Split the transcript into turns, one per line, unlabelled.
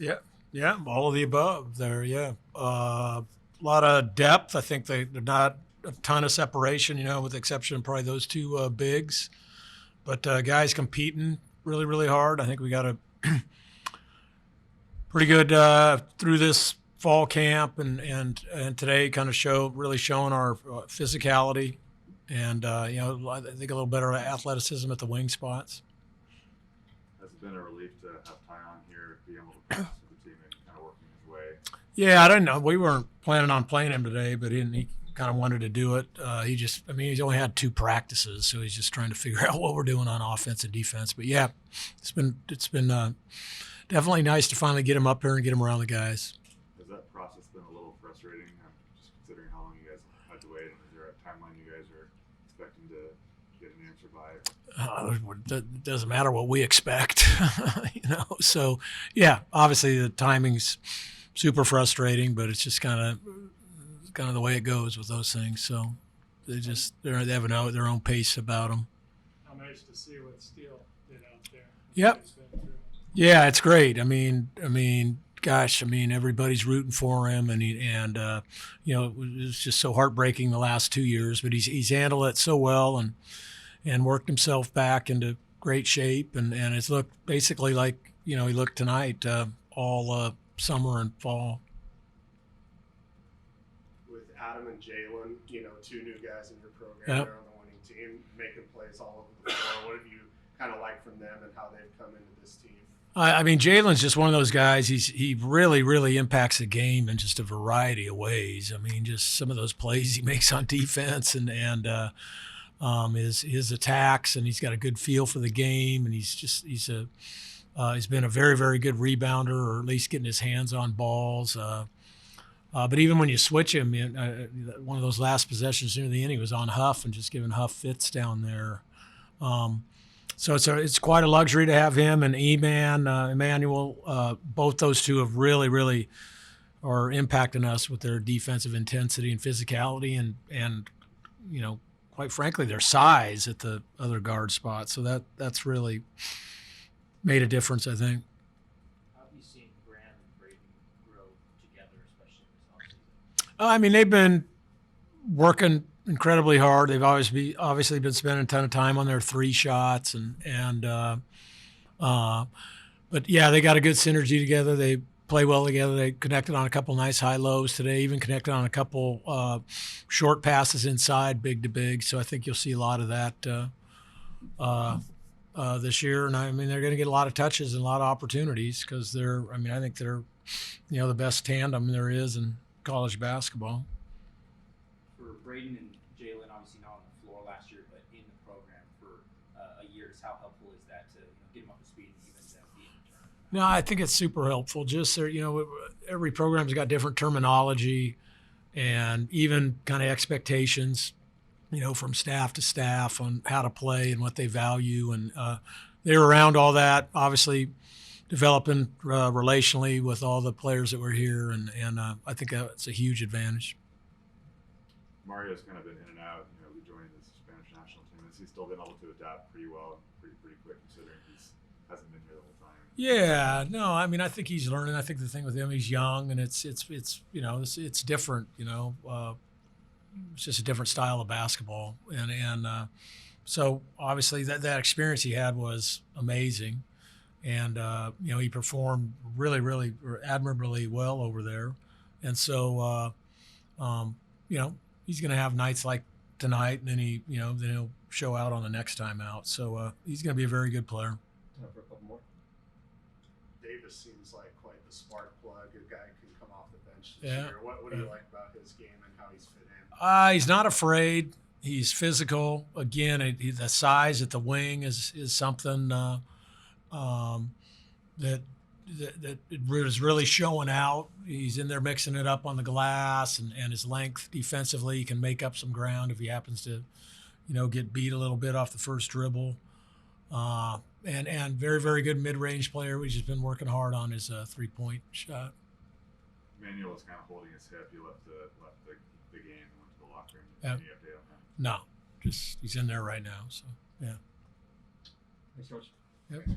Yeah, yeah, all of the above there. Yeah, a lot of depth. I think they're not a ton of separation. With the exception of probably those two bigs, but guys competing really, really hard. I think we got a pretty good through this fall camp and today kind of really showing our physicality and I think a little better athleticism at the wing spots.
Has it been a relief to have Tyon here, be able to practice with the team and kind of working his way?
Yeah, I don't know. We weren't planning on playing him today, but he kind of wanted to do it. He's only had two practices, so he's just trying to figure out what we're doing on offense and defense. But yeah, it's been definitely nice to finally get him up here and get him around the guys.
Has that process been a little frustrating, just considering how long you guys had to wait? And is there a timeline you guys are expecting to get an answer by?
It doesn't matter what we expect, So yeah, obviously the timing's super frustrating, but it's just kind of the way it goes with those things. So they have their own pace about them.
How nice to see what Steele did out there.
Yep. Yeah, it's great. Gosh, everybody's rooting for him, and it was just so heartbreaking the last 2 years, but he's handled it so well and worked himself back into great shape, and it's looked basically like he looked tonight all summer and fall.
With Adam and Jalen, two new guys in your program,
Yep.
They're on the winning team, making plays all over the floor. What have you kind of liked from them and how they've come into this team?
Jalen's just one of those guys. He really, really impacts the game in just a variety of ways. Just some of those plays he makes on defense and his attacks, and he's got a good feel for the game, and he's been a very, very good rebounder, or at least getting his hands on balls. But even when you switch him, one of those last possessions near the end, he was on Huff and just giving Huff fits down there. So it's quite a luxury to have him and Emmanuel. Both those two have really, really are impacting us with their defensive intensity and physicality, and quite frankly, their size at the other guard spot. So that's really made a difference, I think.
How have you seen Graham and Braden grow together, especially this offseason?
They've been working incredibly hard. They've obviously been spending a ton of time on their three shots, but yeah, they got a good synergy together. They play well together. They connected on a couple nice high lows today, even connected on a couple short passes inside, big to big. So I think you'll see a lot of that this year. And they're going to get a lot of touches and a lot of opportunities because I think they're, the best tandem there is in college basketball.
For Braden and Jalen, obviously not on the floor last year, but in the program for a year, how helpful is that to get them up to speed and even be in return?
No, I think it's super helpful. Just every program's got different terminology and even kind of expectations, from staff to staff on how to play and what they value. And they're around all that, obviously developing relationally with all the players that were here. And I think that's a huge advantage.
Mario's kind of been in and out, joining the Spanish national team. Has he still been able to adapt pretty well and pretty quick, considering he hasn't been here the whole time?
Yeah, no, I think he's learning. I think the thing with him, he's young, and it's different. It's just a different style of basketball, and so obviously that experience he had was amazing, and he performed really, really admirably well over there, and so he's going to have nights like tonight, and then then he'll show out on the next time out. So he's going to be a very good player.
Time for a couple more. Davis seems like quite the spark plug. A guy can come off the bench this year. What do you like about his game and how he's fit in?
He's not afraid. He's physical. Again, the size at the wing is something that is really showing out. He's in there mixing it up on the glass, and his length defensively, he can make up some ground if he happens to, get beat a little bit off the first dribble. And very, very good mid-range player. He's just been working hard on his three-point shot.
Manuel was kind of holding his hip. He left the game and went to the locker room.
Yep.
Any update on that?
No, just he's in there right now. So yeah.
Thanks, Coach.
Yep.